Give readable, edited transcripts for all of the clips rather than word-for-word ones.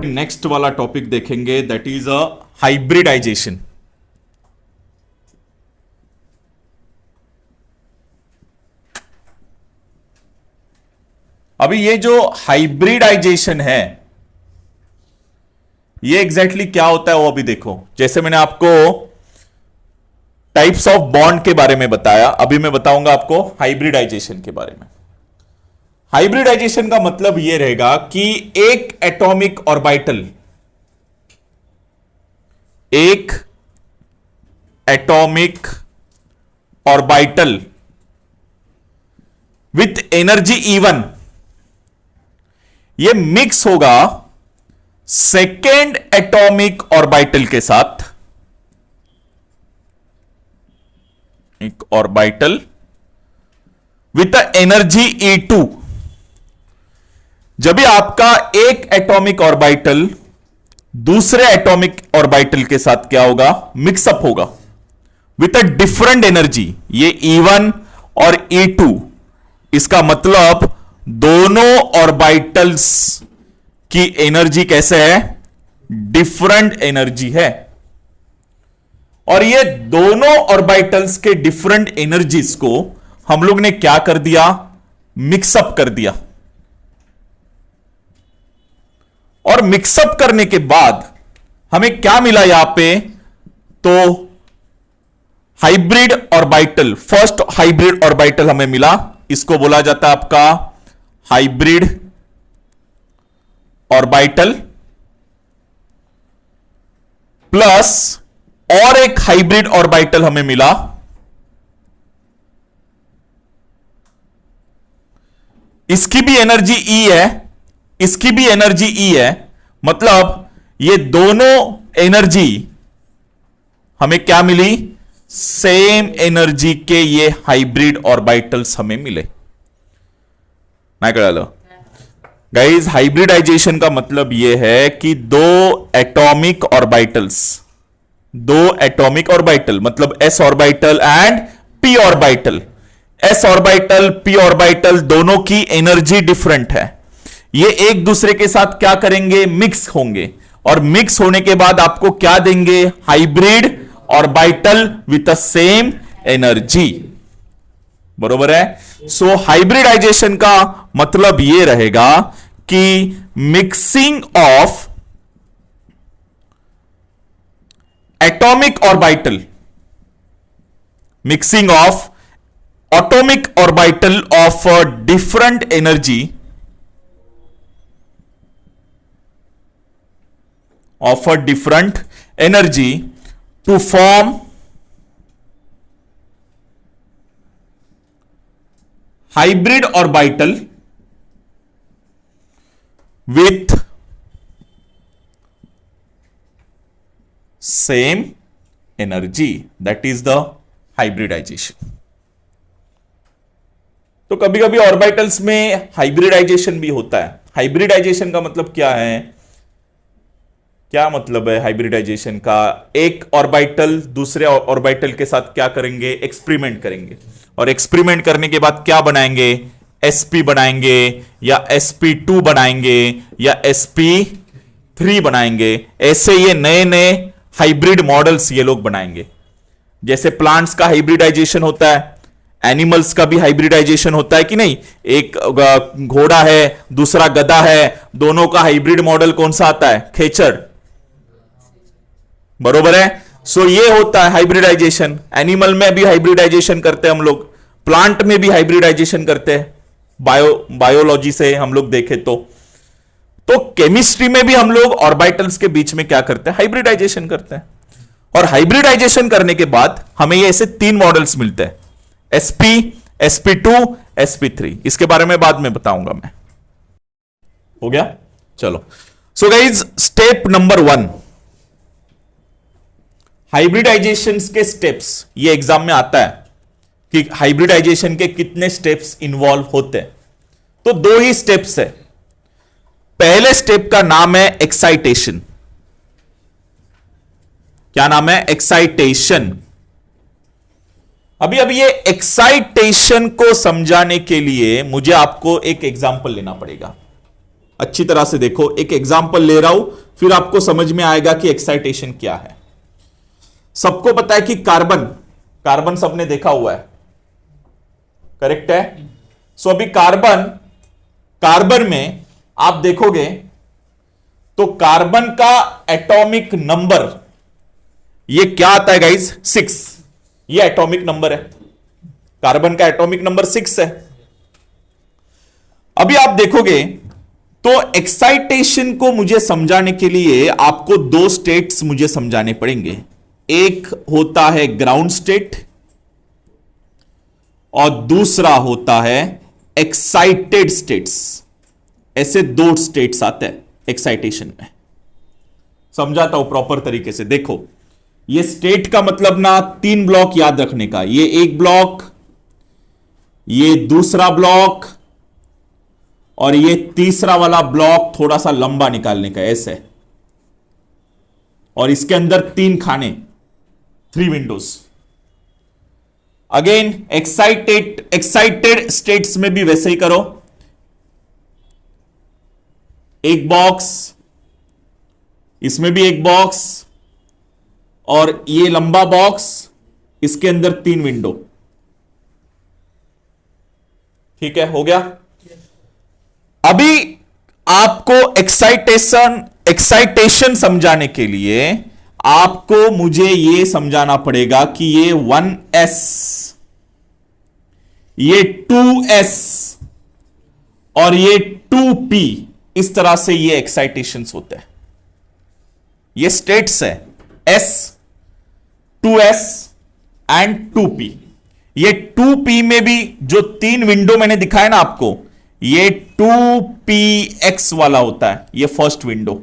Next वाला topic देखेंगे, that is a hybridisation. अभी ये जो हाइब्रिडाइजेशन है ये एग्जैक्टली क्या होता है वो अभी देखो। जैसे मैंने आपको टाइप्स ऑफ बॉन्ड के बारे में बताया, अभी मैं बताऊंगा आपको हाइब्रिडाइजेशन के बारे में। हाइब्रिडाइजेशन का मतलब यह रहेगा कि एक एटॉमिक ऑर्बिटल, एक atomic orbital with energy E1 ये मिक्स होगा सेकेंड एटॉमिक ऑर्बिटल के साथ, एक ऑर्बिटल विथ एनर्जी E2। जब भी आपका एक एटॉमिक ऑर्बिटल दूसरे एटॉमिक ऑर्बिटल के साथ क्या होगा, मिक्सअप होगा विथ अ डिफरेंट एनर्जी, ये E1 और E2, इसका मतलब दोनों ऑर्बिटल्स की एनर्जी कैसे है, डिफरेंट एनर्जी है। और ये दोनों ऑर्बिटल्स के डिफरेंट एनर्जीज को हम लोग ने क्या कर दिया, मिक्सअप कर दिया। और मिक्सअप करने के बाद हमें क्या मिला यहां पे, तो hybrid orbital, first hybrid orbital हमें मिला, इसको बोला जाता है आपका हाइब्रिड ऑर्बिटल, प्लस और एक हाइब्रिड ऑर्बिटल हमें मिला, इसकी भी एनर्जी E है, इसकी भी एनर्जी E है, मतलब ये दोनों एनर्जी हमें क्या मिली, सेम एनर्जी के ये हाइब्रिड ऑर्बिटल्स हमें मिले। नहीं कळलं गाइज, हाइब्रिडाइजेशन का मतलब यह है कि दो एटॉमिक ऑर्बिटल्स, दो एटॉमिक ऑर्बिटल मतलब s orbital and p orbital, s orbital p orbital दोनों की एनर्जी डिफरेंट है, ये एक दूसरे के साथ क्या करेंगे, मिक्स होंगे, और मिक्स होने के बाद आपको क्या देंगे, hybrid orbital with the same energy. बरोबर है। सो हाइब्रिडाइजेशन का मतलब यह रहेगा कि mixing of atomic orbital, mixing of atomic orbital of different energy, of a different energy to form hybrid orbital with same energy, that is the hybridization। तो कभी कभी ऑर्बिटल्स में हाइब्रिडाइजेशन भी होता है। हाइब्रिडाइजेशन का मतलब क्या है, क्या मतलब है हाइब्रिडाइजेशन का, एक ऑर्बिटल दूसरे ऑर्बिटल के साथ क्या करेंगे, एक्सपेरिमेंट करेंगे, और एक्सपेरिमेंट करने के बाद क्या बनाएंगे, sp बनाएंगे या sp2 बनाएंगे या sp3 बनाएंगे। ऐसे ये नए नए हाइब्रिड मॉडल्स ये लोग बनाएंगे। जैसे प्लांट्स का हाइब्रिडाइजेशन होता है, एनिमल्स का भी हाइब्रिडाइजेशन होता है कि नहीं, एक घोड़ा है दूसरा गधा है, दोनों का हाइब्रिड मॉडल कौन सा आता है, खेचर। बरोबर है। सो ये होता है हाइब्रिडाइजेशन। एनिमल में भी हाइब्रिडाइजेशन करते हैं हम लोग, प्लांट में भी हाइब्रिडाइजेशन करते हैं, बायोलॉजी से हम लोग देखें तो केमिस्ट्री में भी हम लोग ऑर्बिटल्स के बीच में क्या करते हैं, हाइब्रिडाइजेशन करते हैं। और हाइब्रिडाइजेशन करने के बाद हमें ये ऐसे तीन मॉडल्स मिलते हैं, sp, sp2, sp3। इसके बारे में बाद में बताऊंगा मैं। हो गया, चलो। So guys, step number 1, hybridisation के स्टेप्स। ये एग्जाम में आता है कि हाइब्रिडाइजेशन के कितने स्टेप्स इन्वॉल्व होते हैं, तो 2 ही स्टेप्स है। पहले स्टेप का नाम है एक्साइटेशन। क्या नाम है, एक्साइटेशन। अभी ये एक्साइटेशन को समझाने के लिए मुझे आपको एक एग्जांपल लेना पड़ेगा। अच्छी तरह से देखो, एक एग्जांपल ले रहा हूं, फिर आपको समझ में आएगा कि एक्साइटेशन क्या है। सबको पता है कि कार्बन, कार्बन सबने देखा हुआ है, करेक्ट है। सो अभी कार्बन, कार्बन में आप देखोगे तो कार्बन का एटॉमिक नंबर ये क्या आता है गाइस? 6। ये एटॉमिक नंबर है, कार्बन का एटॉमिक नंबर 6 है। अभी आप देखोगे तो एक्साइटेशन को मुझे समझाने के लिए आपको दो स्टेट्स मुझे समझाने पड़ेंगे। एक होता है ग्राउंड स्टेट और दूसरा होता है एक्साइटेड स्टेट्स। ऐसे दो स्टेट्स आते हैं एक्साइटेशन में। समझाता हूं प्रॉपर तरीके से। देखो, ये स्टेट का मतलब ना 3 ब्लॉक याद रखने का। ये एक ब्लॉक, ये दूसरा ब्लॉक और ये तीसरा वाला ब्लॉक थोड़ा सा लंबा निकालने का, ऐसे। और इसके अंदर 3 खाने, 3 विंडोज। अगेन एक्साइटेड स्टेट्स में भी वैसे ही करो। एक बॉक्स, इसमें भी एक बॉक्स और ये लंबा बॉक्स, इसके अंदर 3 विंडो। ठीक है, हो गया। अभी आपको एक्साइटेशन समझाने के लिए आपको मुझे यह समझाना पड़ेगा कि ये 1s, ये 2s और ये 2p, इस तरह से ये एक्साइटेशंस होते हैं। ये स्टेट्स है, s, 2s एंड 2p। ये 2p में भी जो 3 विंडो मैंने दिखाया ना आपको, ये 2px वाला होता है, ये फर्स्ट विंडो।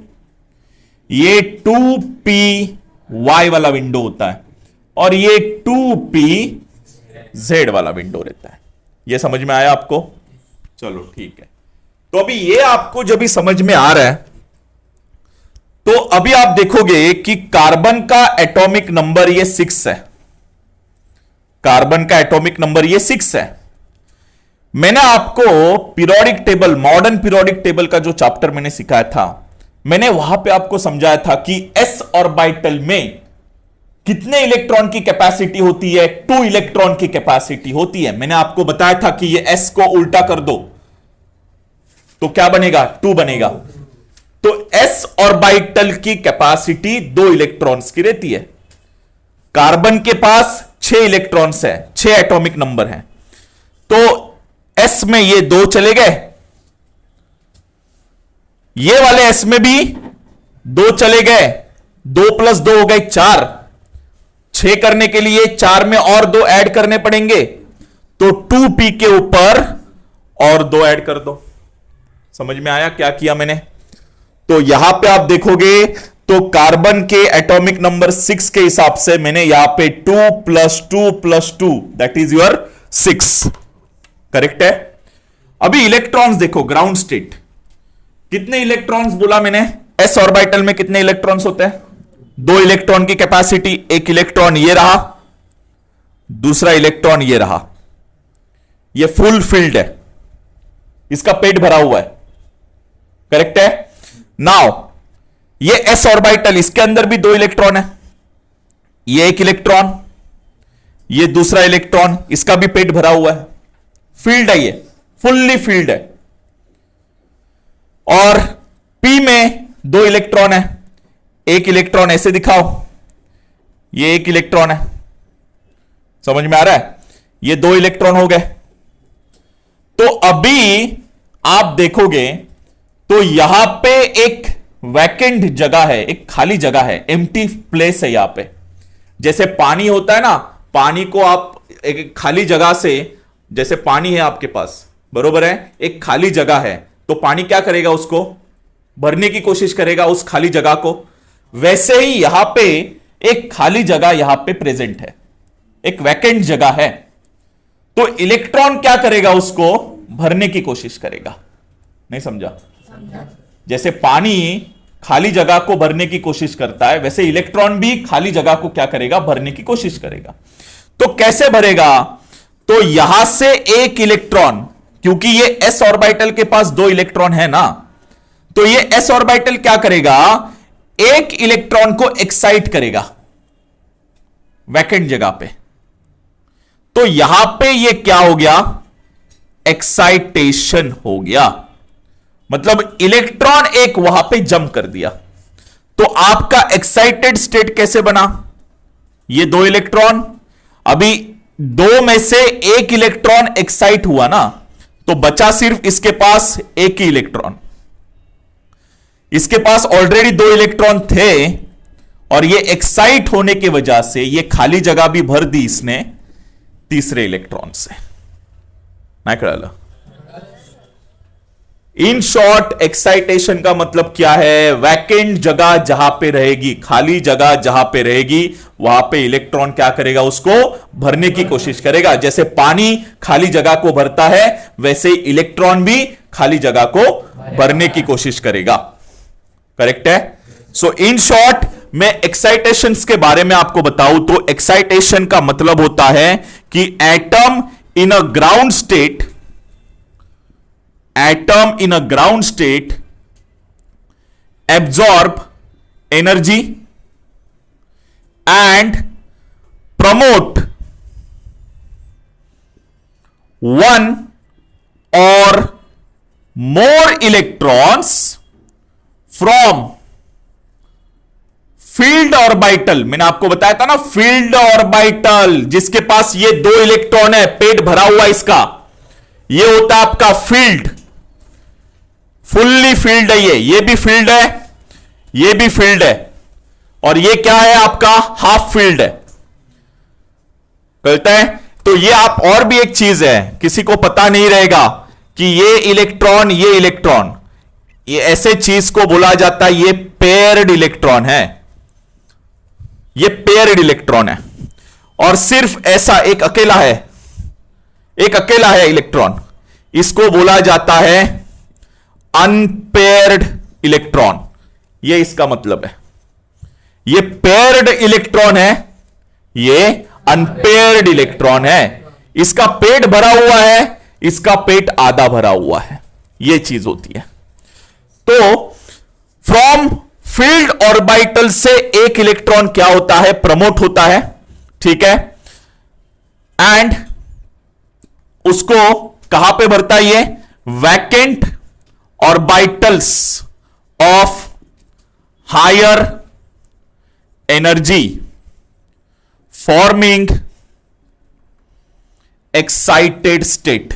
ये 2py वाला विंडो होता है और ये 2pz वाला विंडो रहता है। ये समझ में आया आपको? चलो ठीक है। तो अभी ये आपको जब भी समझ में आ रहा है तो अभी आप देखोगे कि कार्बन का एटॉमिक नंबर ये 6 है। कार्बन का एटॉमिक नंबर ये 6 है। मैंने आपको periodic table, modern periodic table का जो चैप्टर मैंने सिखाया था, मैंने वहां पे आपको समझाया था कि s ऑर्बिटल में कितने इलेक्ट्रॉन की कैपेसिटी होती है? 2 इलेक्ट्रॉन की कैपेसिटी होती है। मैंने आपको बताया था कि ये s को उल्टा कर दो तो क्या बनेगा? 2 बनेगा। तो s ऑर्बिटल की कैपेसिटी 2 इलेक्ट्रॉन्स की रहती है। कार्बन के पास 6 इलेक्ट्रॉन्स है, 6 एटॉमिक नंबर है। तो s में ये 2 चले गए, ये वाले s में भी 2 चले गए, 2 + 2 हो गए 4। 6 करने के लिए 4 में और 2 ऐड करने पड़ेंगे, तो 2p के ऊपर और 2 ऐड कर दो। समझ में आया क्या किया मैंने? तो यहां पे आप देखोगे तो कार्बन के एटॉमिक नंबर 6 के हिसाब से मैंने यहां पे 2 + 2 + 2 दैट इज योर 6, करेक्ट है। अभी इलेक्ट्रॉन्स देखो, ग्राउंड स्टेट कितने इलेक्ट्रॉन्स बोला मैंने? s ऑर्बिटल में कितने इलेक्ट्रॉन्स होते हैं? 2 इलेक्ट्रॉन की कैपेसिटी। एक इलेक्ट्रॉन ये रहा, दूसरा इलेक्ट्रॉन ये रहा। ये फुल फिल्ड है, इसका पेट भरा हुआ है, करेक्ट है। नाउ ये s ऑर्बिटल, इसके अंदर भी 2 इलेक्ट्रॉन है। ये एक इलेक्ट्रॉन, ये दूसरा इलेक्ट्रॉन, इसका भी पेट भरा हुआ है। फील्ड है, ये फुल्ली फील्ड है। और p में 2 इलेक्ट्रॉन है। एक इलेक्ट्रॉन ऐसे दिखाओ, ये एक इलेक्ट्रॉन है। समझ में आ रहा है? ये 2 इलेक्ट्रॉन हो गए। तो अभी आप देखोगे तो यहां पे एक वैकेंट जगह है, एक खाली जगह है, एम्प्टी प्लेस है यहां पे। जैसे पानी होता है ना, पानी को आप एक खाली जगह से, जैसे पानी है आपके पास, बरोबर है, एक खाली जगह है, तो पानी क्या करेगा? उसको भरने की कोशिश करेगा, उस खाली जगह को। वैसे ही यहां पे एक खाली जगह यहां पे प्रेजेंट है, एक वैकेंट जगह है। तो इलेक्ट्रॉन क्या करेगा? उसको भरने की कोशिश करेगा। नहीं समझा? जैसे पानी खाली जगह को भरने की कोशिश करता है, वैसे इलेक्ट्रॉन भी खाली जगह को क्या करेगा? भरने की कोशिश करेगा। तो कैसे भरेगा? तो यहां से एक इलेक्ट्रॉन, क्योंकि ये s ऑर्बिटल के पास 2 इलेक्ट्रॉन है ना, तो ये s ऑर्बिटल क्या करेगा, एक इलेक्ट्रॉन को एक्साइट करेगा वैकेंट जगह पे। तो यहां पे ये क्या हो गया, एक्साइटेशन हो गया, मतलब इलेक्ट्रॉन एक वहां पे जंप कर दिया। तो आपका एक्साइटेड स्टेट कैसे बना, ये दो इलेक्ट्रॉन, अभी दो में से एक इलेक्ट्रॉन एक्साइट हुआ ना, तो बचा सिर्फ इसके पास एक ही इलेक्ट्रॉन। इसके पास ऑलरेडी दो इलेक्ट्रॉन थे और ये एक्साइट होने की वजह से ये खाली जगह भी भर दी इसने तीसरे इलेक्ट्रॉन से। ना कळलं? इन शॉर्ट एक्साइटेशन का मतलब क्या है, वैकेंट जगह जहां पे रहेगी, खाली जगह जहां पे रहेगी, वहां पे इलेक्ट्रॉन क्या करेगा, उसको भरने की कोशिश करेगा। जैसे पानी खाली जगह को भरता है, वैसे ही इलेक्ट्रॉन भी खाली जगह को भरने की कोशिश करेगा। करेक्ट है? सो इन शॉर्ट मैं एक्साइटेशन के बारे में आपको बताऊं तो एक्साइटेशन का मतलब होता है कि atom in a ground state, atom in a ground state absorb energy and promote one or more electrons from filled orbital. मैंने आपको बताया था ना, फील्ड ऑर्बिटल, जिसके पास ये दो इलेक्ट्रॉन है, पेट भरा हुआ इसका, ये होता है आपका फील्ड, फुल्ली फील्ड है ये भी फील्ड है, ये भी फील्ड है, और ये क्या है आपका, हाफ फील्ड है। कहते हैं तो ये आप, और भी एक चीज है किसी को पता नहीं रहेगा कि ये इलेक्ट्रॉन, ये ऐसे चीज को बोला जाता है, ये पेयर्ड इलेक्ट्रॉन है, ये पेयर्ड इलेक्ट्रॉन है, और सिर्फ ऐसा एक अकेला है इलेक्ट्रॉन, इसको बोला जाता है अनपेयर्ड इलेक्ट्रॉन। ये इसका मतलब है, ये पेयर्ड इलेक्ट्रॉन है, ये अनपेयर्ड इलेक्ट्रॉन है। इसका पेट भरा हुआ है, इसका पेट आधा भरा हुआ है, ये चीज होती है। तो फ्रॉम फील्ड ऑर्बिटल से एक इलेक्ट्रॉन क्या होता है, प्रमोट होता है, ठीक है, एंड उसको कहां पे भरता है, ये vacant orbitals of higher energy forming excited state.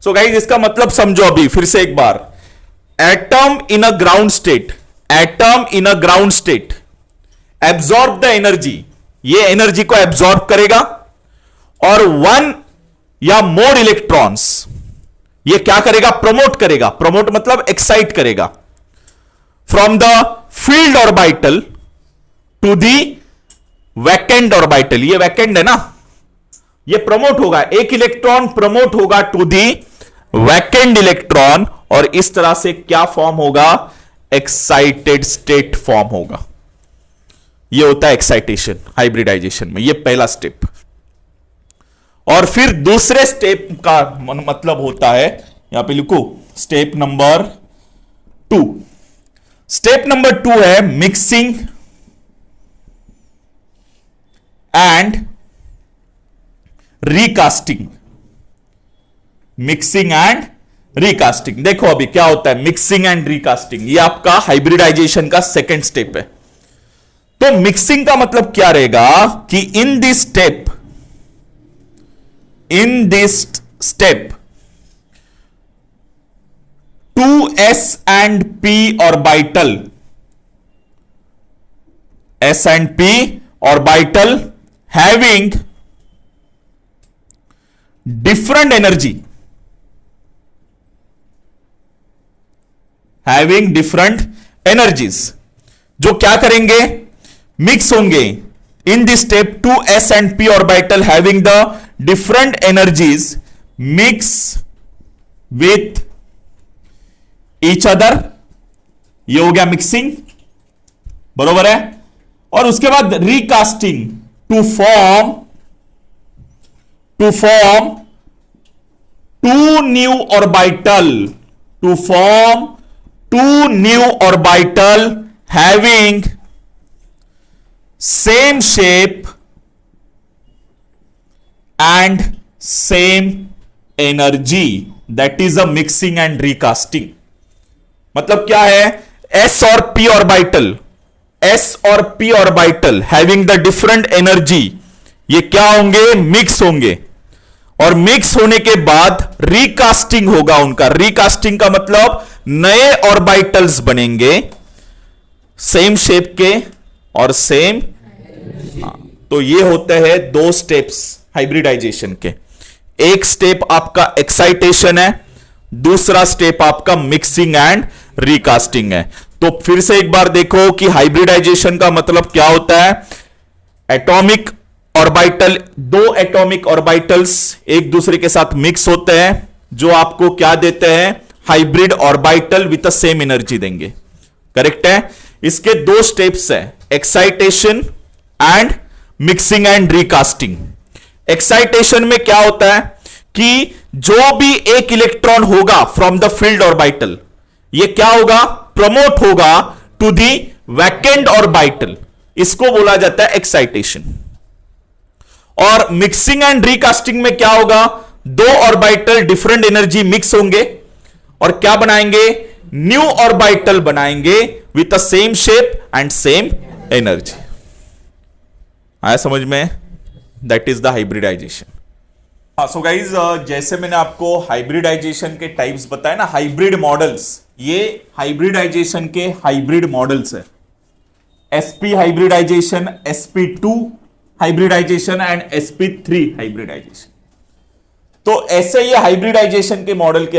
So guys, इसका मतलब समझो अभी फिर से एक बार, atom in a ground state absorb the energy, ये एनर्जी को एब्जॉर्ब करेगा, और वन या मोर इलेक्ट्रॉन्स ये क्या करेगा, प्रमोट करेगा। प्रमोट मतलब एक्साइट करेगा, from the filled orbital to the vacant orbital. ये वैकेंट है ना, ये प्रमोट होगा, एक इलेक्ट्रॉन प्रमोट होगा टू दी वैकेंट इलेक्ट्रॉन, और इस तरह से क्या फॉर्म होगा, एक्साइटेड स्टेट फॉर्म होगा। ये होता है एक्साइटेशन हाइब्रिडाइजेशन में, ये पहला स्टेप। और फिर दूसरे स्टेप का मतलब होता है, यहां पे लिखो स्टेप नंबर 2। स्टेप नंबर 2 है mixing and recasting. Mixing and recasting, देखो अभी क्या होता है मिक्सिंग एंड रिकास्टिंग, ये आपका हाइब्रिडाइजेशन का सेकेंड स्टेप है। तो मिक्सिंग का मतलब क्या रहेगा कि in this step 2s and p orbital, s and p orbital having different energy, having different energies, जो क्या करेंगे, मिक्स होंगे। In this step 2s and p orbital having the different energies mix with each other, ये हो गया mixing, बरोबर है। और उसके बाद recasting to form two new orbital, to form two new orbital having same shape and same energy, that is a mixing and recasting. मतलब क्या है, s और p ऑर्बिटल, s और p orbital having the different energy, ये क्या होंगे, mix होंगे, और मिक्स होने के बाद रिकास्टिंग होगा उनका। रिकास्टिंग का मतलब नए ऑर्बिटल्स बनेंगे सेम शेप के और सेम। तो ये होते हैं दो स्टेप्स हाइब्रिडाइजेशन के। एक स्टेप आपका एक्साइटेशन है, दूसरा स्टेप आपका मिक्सिंग एंड रिकास्टिंग है। तो फिर से एक बार देखो कि हाइब्रिडाइजेशन का मतलब क्या होता है। एटॉमिक ऑर्बिटल, दो एटॉमिक ऑर्बिटल्स एक दूसरे के साथ मिक्स होते हैं, जो आपको क्या देते हैं, hybrid orbital with the same energy देंगे। करेक्ट है। इसके दो स्टेप्स है, excitation and mixing and recasting. Excitation में क्या होता है कि जो भी एक इलेक्ट्रॉन होगा फ्रॉम द फील्ड ऑर्बिटल, ये क्या होगा, प्रमोट होगा टू दी वैकेंट ऑर्बिटल, इसको बोला जाता है एक्साइटेशन। और मिक्सिंग एंड रिकास्टिंग में क्या होगा, दो ऑर्बिटल डिफरेंट एनर्जी मिक्स होंगे और क्या बनाएंगे, न्यू ऑर्बिटल बनाएंगे with the same shape and same energy. आया समझ में, दैट इज द हाइब्रिडाइजेशन। हाँ, सो गाइज, जैसे मैंने आपको हाइब्रिडाइजेशन के टाइप्स बताए ना, हाइब्रिड मॉडल्स, ये हाइब्रिडाइजेशन के हाइब्रिड मॉडल्स है। sp hybridisation, sp2 hybridisation and sp3 hybridisation. तो ऐसे ये हाइब्रिडाइजेशन के मॉडल के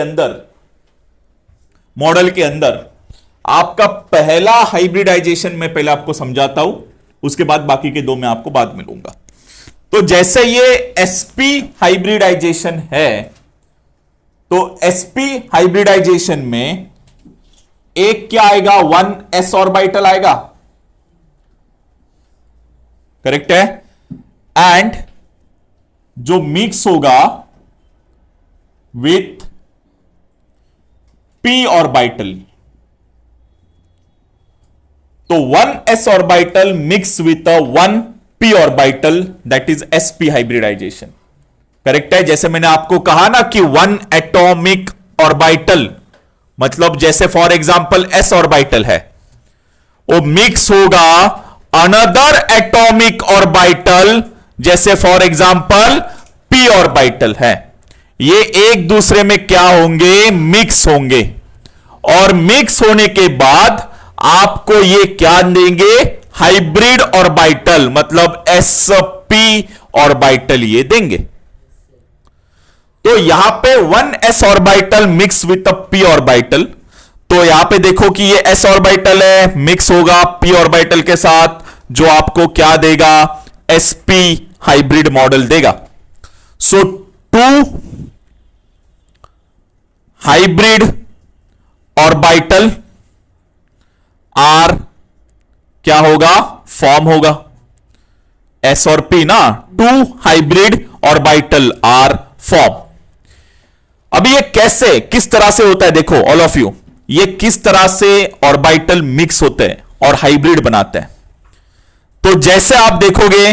अंदर आपका पहला हाइब्रिडाइजेशन मैं पहले आपको समझाता हूं, उसके बाद बाकी के दो मैं आपको बाद में लूंगा। तो जैसे ये sp हाइब्रिडाइजेशन है, तो sp हाइब्रिडाइजेशन में एक क्या आएगा, 1s ऑर्बिटल आएगा। करेक्ट है। एंड जो मिक्स होगा विथ p ऑर्बिटल, तो 1s orbital mix with 1p orbital, that is sp hybridisation. Correct है। जैसे मैंने आपको कहा ना कि 1 एटॉमिक ऑर्बिटल, मतलब जैसे फॉर एग्जांपल s ऑर्बिटल है, वो मिक्स होगा अनदर एटॉमिक ऑर्बिटल, जैसे फॉर एग्जांपल p ऑर्बिटल है, ये एक दूसरे में क्या होंगे, मिक्स होंगे, और मिक्स होने के बाद आपको ये क्या देंगे, हाइब्रिड ऑर्बिटल, मतलब sp ऑर्बिटल ये देंगे। तो यहां पे 1s orbital mix with p orbital, तो यहां पे देखो कि ये s ऑर्बिटल है, मिक्स होगा p ऑर्बिटल के साथ, जो आपको क्या देगा, sp हाइब्रिड मॉडल देगा। सो 2 हाइब्रिड ऑर्बिटल आर क्या होगा, फॉर्म होगा, s और p ना, 2 हाइब्रिड ऑर्बिटल आर फॉर्म। अभी ये कैसे, किस तरह से होता है, देखो ऑल ऑफ यू, ये किस तरह से ऑर्बिटल मिक्स होते हैं और हाइब्रिड बनाते हैं। तो जैसे आप देखोगे,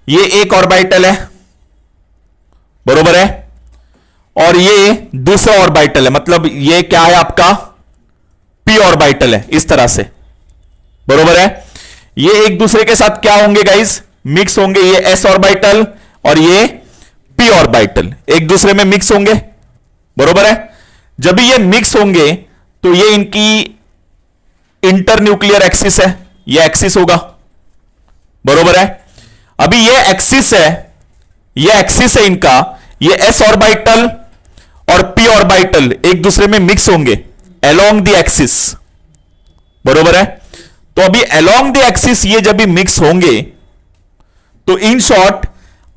ये एक ऑर्बिटल है, बरोबर है, और ये दूसरा ऑर्बिटल है, मतलब ये क्या है आपका, p ऑर्बिटल है, इस तरह से, बरोबर है। ये एक दूसरे के साथ क्या होंगे गाइस, मिक्स होंगे, ये s ऑर्बिटल और ये p ऑर्बिटल एक दूसरे में मिक्स होंगे, बरोबर है। जब ये मिक्स होंगे तो ये इनकी इंटरन्यूक्लियर एक्सिस है, ये एक्सिस होगा, बरोबर है। अभी ये एक्सिस है, ये एक्सिस है इनका, ये s ऑर्बिटल और p ऑर्बिटल एक दूसरे में मिक्स होंगे अलोंग द एक्सिस, बरोबर है। तो अभी अलोंग द एक्सिस ये जब भी मिक्स होंगे, तो इन शॉर्ट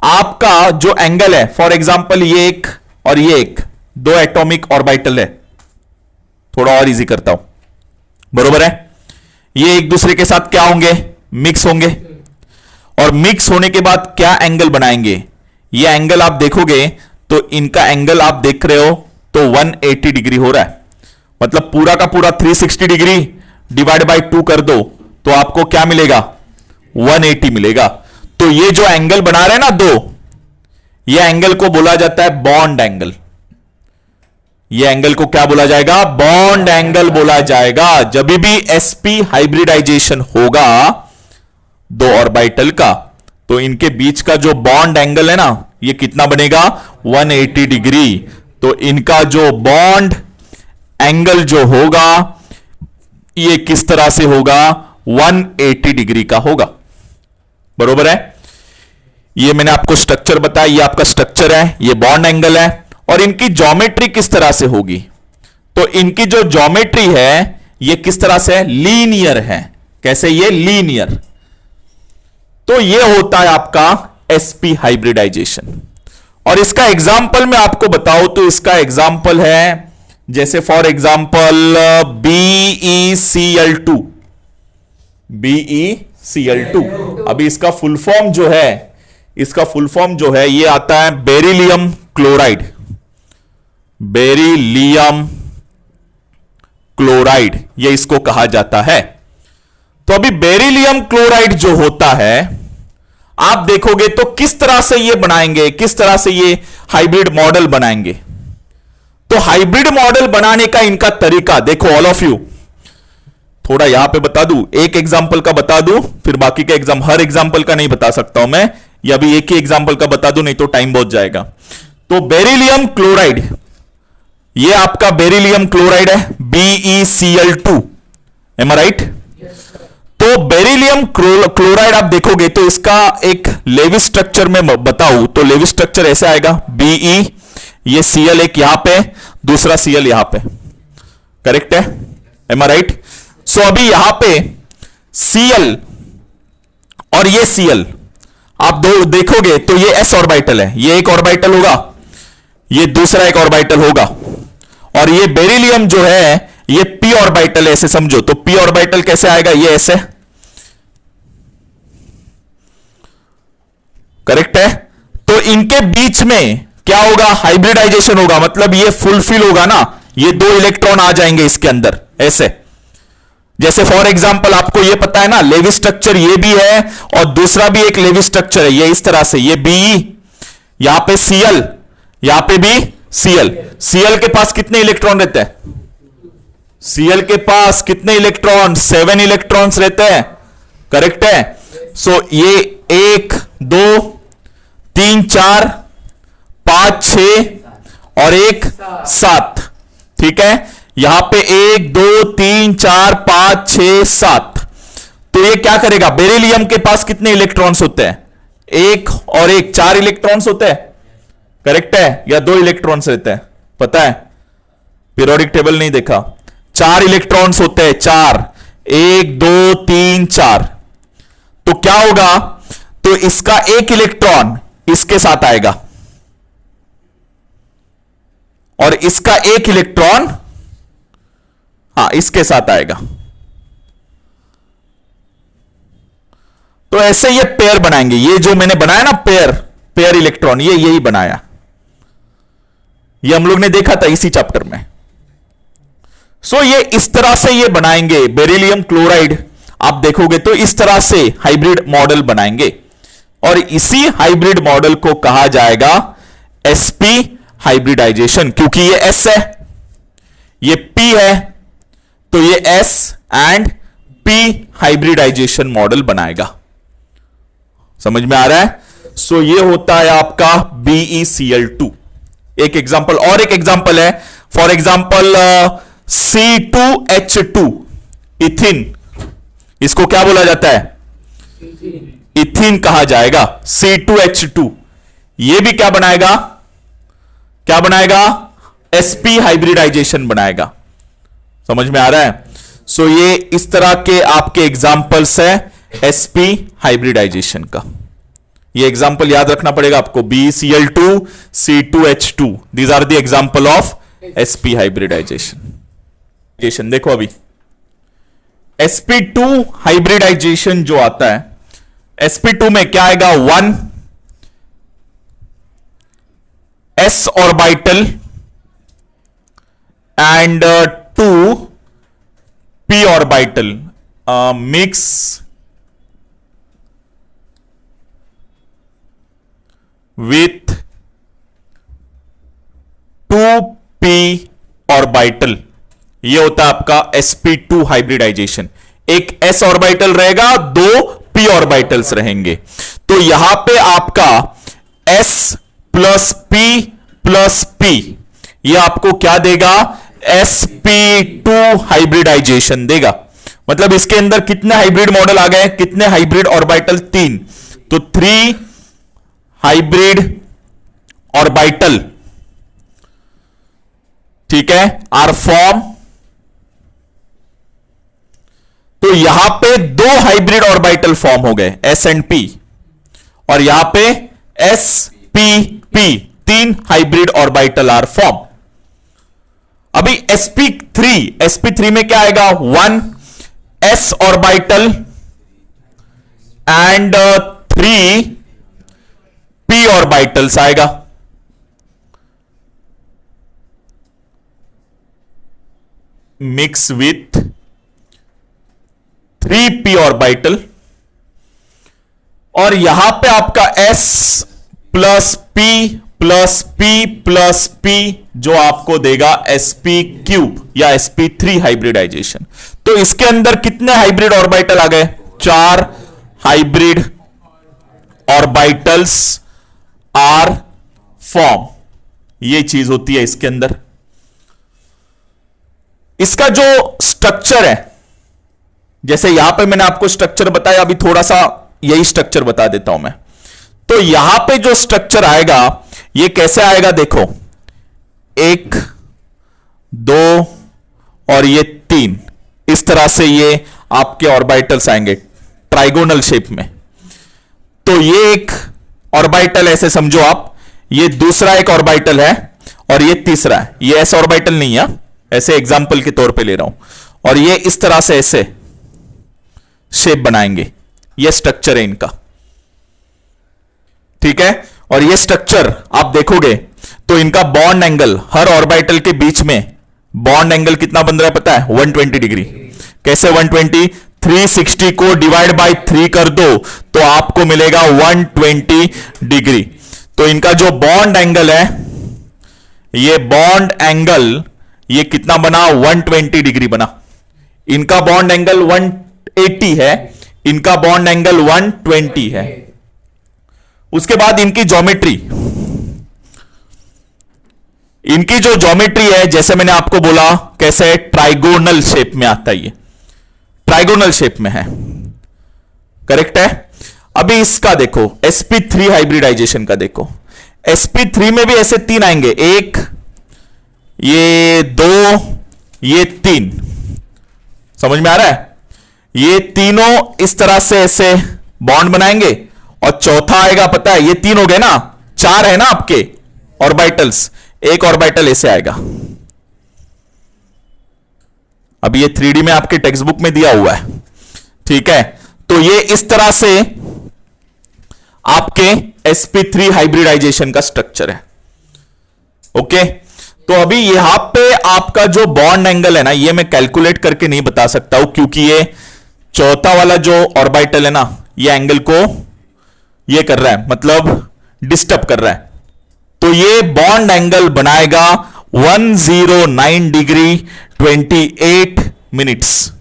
आपका जो एंगल है, फॉर एग्जांपल ये एक और ये एक, दो एटॉमिक ऑर्बिटल है, थोड़ा और इजी करता हूं, बरोबर है। ये एक दूसरे के साथ क्या होंगे, मिक्स होंगे, और मिक्स होने के बाद क्या एंगल बनाएंगे, ये एंगल आप देखोगे तो इनका एंगल आप देख रहे हो तो 180 डिग्री हो रहा है, मतलब पूरा का पूरा 360 डिग्री डिवाइड बाय 2 कर दो तो आपको क्या मिलेगा, 180 मिलेगा। तो ये जो एंगल बना रहे हैं ना दो, ये एंगल को बोला जाता है बॉन्ड एंगल। ये एंगल को क्या बोला जाएगा, बॉन्ड एंगल बोला जाएगा। जब भी sp हाइब्रिडाइजेशन होगा दो ऑर्बिटल का, तो इनके बीच का जो बॉन्ड एंगल है ना, ये कितना बनेगा, 180 डिग्री। तो इनका जो बॉन्ड एंगल जो होगा ये किस तरह से होगा, 180 डिग्री का होगा। बरोबर है। ये मैंने आपको स्ट्रक्चर बताया, ये आपका स्ट्रक्चर है, ये बॉन्ड एंगल है। और इनकी ज्योमेट्री किस तरह से होगी, तो इनकी जो ज्योमेट्री है ये किस तरह से है, लीनियर है। कैसे, ये लीनियर। तो ये होता है आपका sp हाइब्रिडाइजेशन। और इसका एग्जाम्पल मैं आपको बताऊं तो इसका एग्जाम्पल है जैसे फॉर एग्जाम्पल BeCl2। BeCl2, अभी इसका फुल फॉर्म जो है, इसका फुल फॉर्म जो है ये आता है बेरिलियम क्लोराइड। बेरिलियम क्लोराइड ये इसको कहा जाता है। तो अभी बेरिलियम क्लोराइड जो होता है, आप देखोगे तो किस तरह से ये बनाएंगे, किस तरह से ये हाइब्रिड मॉडल बनाएंगे। तो हाइब्रिड मॉडल बनाने का इनका तरीका देखो, ऑल ऑफ यू थोड़ा यहां पे बता दूं, एक एग्जांपल का बता दूं, फिर बाकी के एग्जाम, हर एग्जांपल का नहीं बता सकता हूं मैं, या भी एक ही एग्जांपल का बता दूं, नहीं तो टाइम बहुत जाएगा। तो बेरिलियम क्लोराइड, ये आपका बेरिलियम क्लोराइड है BeCl2, एम आई राइट। तो बेरिलियम क्लोराइड आप देखोगे तो इसका एक लेविस स्ट्रक्चर में बताऊं तो लेविस स्ट्रक्चर ऐसे आएगा, Be, ये Cl एक यहां पे, दूसरा Cl यहां पे, करेक्ट है, एम आई राइट। सो अभी यहां पे Cl और ये Cl आप दो देखोगे तो ये s ऑर्बिटल है, ये एक ऑर्बिटल होगा, ये दूसरा एक ऑर्बिटल होगा। और ये बेरिलियम जो है ये p ऑर्बिटल है, ऐसे समझो। तो p ऑर्बिटल कैसे आएगा, ये ऐसे, करेक्ट है। तो इनके बीच में क्या होगा, हाइब्रिडाइजेशन होगा, मतलब ये फुलफिल होगा ना, ये दो इलेक्ट्रॉन आ जाएंगे इसके अंदर ऐसे। जैसे फॉर एग्जांपल आपको ये पता है ना, लेविस स्ट्रक्चर ये भी है और दूसरा भी एक लेविस स्ट्रक्चर है, ये इस तरह से, ये Be, यहां पे Cl, यहां पे भी Cl। Cl के पास कितने इलेक्ट्रॉन रहते हैं, Cl के पास कितने इलेक्ट्रॉन, 7 इलेक्ट्रॉन्स रहते हैं, करेक्ट है। सो ये 1 2 3 4 5 6 और 1 7, ठीक है। यहां पे 1 2 3 4 5 6 7। तो ये क्या करेगा, बेरिलियम के पास कितने इलेक्ट्रॉन्स होते हैं, 1 और 1, 4 इलेक्ट्रॉन्स होते हैं, करेक्ट है, या 2 इलेक्ट्रॉन्स रहते हैं, पता है, पीरियोडिक टेबल नहीं देखा, 4 इलेक्ट्रॉन्स होते हैं, 4, 1 2 3 4। तो क्या होगा, तो इसका एक इलेक्ट्रॉन इसके साथ आएगा और इसका एक इलेक्ट्रॉन इसके साथ आएगा। तो ऐसे ये पेयर बनाएंगे, ये जो मैंने बनाया ना पेयर इलेक्ट्रॉन, ये यही बनाया, ये हम लोग ने देखा था इसी चैप्टर में। सो ये इस तरह से ये बनाएंगे बेरिलियम क्लोराइड, आप देखोगे तो इस तरह से हाइब्रिड मॉडल बनाएंगे। और इसी हाइब्रिड मॉडल को कहा जाएगा sp हाइब्रिडाइजेशन, क्योंकि ये s है, ये p है, तो ये s and p hybridisation model बनाएगा। समझ में आ रहा है। सो ये होता है आपका BeCl2। एक एग्जांपल, और एक एग्जांपल है, फॉर एग्जांपल C2H2 इथिन, इसको क्या बोला जाता है, इथिन कहा जाएगा, C2H2। ये भी क्या बनाएगा, क्या बनाएगा, sp हाइब्रिडाइजेशन बनाएगा। समझ में आ रहा है। सो ये इस तरह के आपके एग्जांपल्स है sp हाइब्रिडाइजेशन का। ये एग्जांपल याद रखना पड़ेगा आपको, BeCl2, C2H2, these are the example of sp hybridisation. देखो अभी sp2 हाइब्रिडाइजेशन जो आता है, sp2 में क्या आएगा, 1 s orbital and 2 p orbital mix with 2p orbital, ये होता है आपका sp2 हाइब्रिडाइजेशन। एक s ऑर्बिटल रहेगा, 2 p ऑर्बिटल्स रहेंगे। तो यहां पे आपका s प्लस p ये आपको क्या देगा? sp2 हाइब्रिडाइजेशन देगा। मतलब इसके अंदर कितने हाइब्रिड मॉडल आ गए? कितने हाइब्रिड ऑर्बिटल? 3। तो 3 हाइब्रिड ऑर्बिटल, ठीक है, आर फॉर्म। तो यहां पे 2 हाइब्रिड ऑर्बिटल फॉर्म हो गए, s एंड p, और यहां पे s p 3 hybrid orbital are form. अभी sp3 में क्या आएगा? 1 s orbital and 3 p orbitals आएगा। मिक्स विथ 3p ऑर्बिटल, और यहां पे आपका s प्लस p जो आपको देगा sp3 या sp3 हाइब्रिडाइजेशन। तो इसके अंदर कितने हाइब्रिड ऑर्बिटल आ गए? 4 हाइब्रिड ऑर्बिटल्स आर फॉर्म। ये चीज होती है इसके अंदर। इसका जो स्ट्रक्चर है, जैसे यहां पे मैंने आपको स्ट्रक्चर बताया, अभी थोड़ा सा यही स्ट्रक्चर बता देता हूं मैं। तो यहां पे जो स्ट्रक्चर आएगा, ये कैसे आएगा? देखो, 1 2 और ये 3, इस तरह से ये आपके ऑर्बिटल्स आएंगे ट्राइगोनल शेप में। तो ये एक ऑर्बिटल ऐसे समझो आप, ये दूसरा एक ऑर्बिटल है, और ये तीसरा है। ये ऐसा ऑर्बिटल नहीं है, ऐसे एग्जांपल के तौर पे ले रहा हूं। और ये इस तरह से ऐसे शेप बनाएंगे, ये स्ट्रक्चर है इनका, ठीक है। और ये स्ट्रक्चर आप देखोगे तो इनका बॉन्ड एंगल, हर ऑर्बिटल के बीच में बॉन्ड एंगल कितना बन रहा है पता है? 120 डिग्री। कैसे 120? 360 को डिवाइड बाय 3 कर दो तो आपको मिलेगा 120 डिग्री। तो इनका जो बॉन्ड एंगल है, ये बॉन्ड एंगल ये कितना बना? 120 डिग्री बना। इनका बॉन्ड एंगल 180 है, इनका बॉन्ड एंगल 120 है। उसके बाद इनकी ज्योमेट्री, इनकी जो ज्योमेट्री है, जैसे मैंने आपको बोला, कैसे? ट्राइगोनल शेप में आता है, ये ट्राइगोनल शेप में है, करेक्ट है। अभी इसका देखो, sp3 हाइब्रिडाइजेशन का देखो। sp3 में भी ऐसे 3 आएंगे, 1 ये 2 ये 3, समझ में आ रहा है? ये तीनों इस तरह से ऐसे बॉन्ड बनाएंगे, और चौथा आएगा पता है? ये 3 हो गए ना, 4 है ना आपके ऑर्बिटल्स, एक ऑर्बिटल ऐसे आएगा। अब ये 3D में आपके टेक्स्ट बुक में दिया हुआ है, ठीक है। तो ये इस तरह से आपके sp3 हाइब्रिडाइजेशन का स्ट्रक्चर है, ओके। तो अभी यहां पे आपका जो बॉन्ड एंगल है ना, ये मैं कैलकुलेट करके नहीं बता सकता हूं, क्योंकि ये चौथा वाला जो ऑर्बिटल है ना, ये एंगल को ये कर रहा है, मतलब डिस्टर्ब कर रहा है। तो ये बॉन्ड एंगल बनाएगा 109 डिग्री 28 मिनट्स,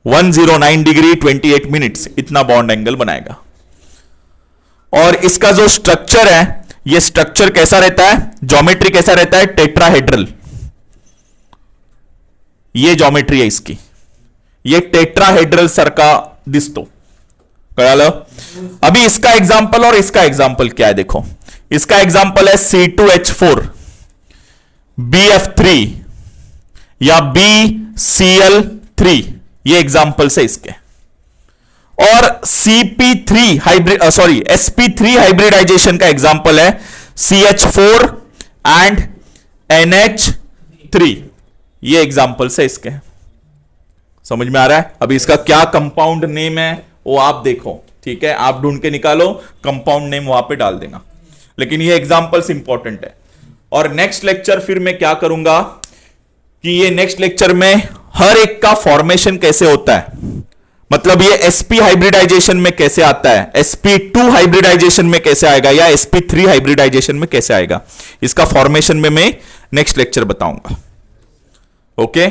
109 डिग्री 28 मिनट्स, इतना बॉन्ड एंगल बनाएगा। और इसका जो स्ट्रक्चर है, ये स्ट्रक्चर कैसा रहता है? ज्योमेट्री कैसा रहता है? टेट्राहेड्रल, ये ज्योमेट्री है इसकी, ये टेट्राहेड्रल सर्का दिस्तो, कळालं? अभी इसका एग्जाम्पल और इसका एग्जाम्पल क्या है देखो। इसका एग्जाम्पल है C2H4 BF3 या BCl3, ये एग्जाम्पल्स है इसके। और CP3 हाइब्रिड sp3 हाइब्रिडाइजेशन का एग्जाम्पल है CH4 एंड NH3, ये एग्जाम्पल्स है इसके। समझ में आ रहा है? अभी इसका क्या कंपाउंड नेम है वो आप देखो, ठीक है, आप ढूंढ के निकालो, कंपाउंड नेम वहां पे डाल देना। लेकिन ये एग्जाम्पल्स इंपॉर्टेंट है। और नेक्स्ट लेक्चर फिर मैं क्या करूंगा कि ये नेक्स्ट लेक्चर में हर एक का फॉर्मेशन कैसे होता है, मतलब ये sp हाइब्रिडाइजेशन में कैसे आता है, sp2 हाइब्रिडाइजेशन में कैसे आएगा, या sp3 हाइब्रिडाइजेशन में कैसे आएगा, इसका फॉर्मेशन में मैं नेक्स्ट लेक्चर बताऊंगा। ओके।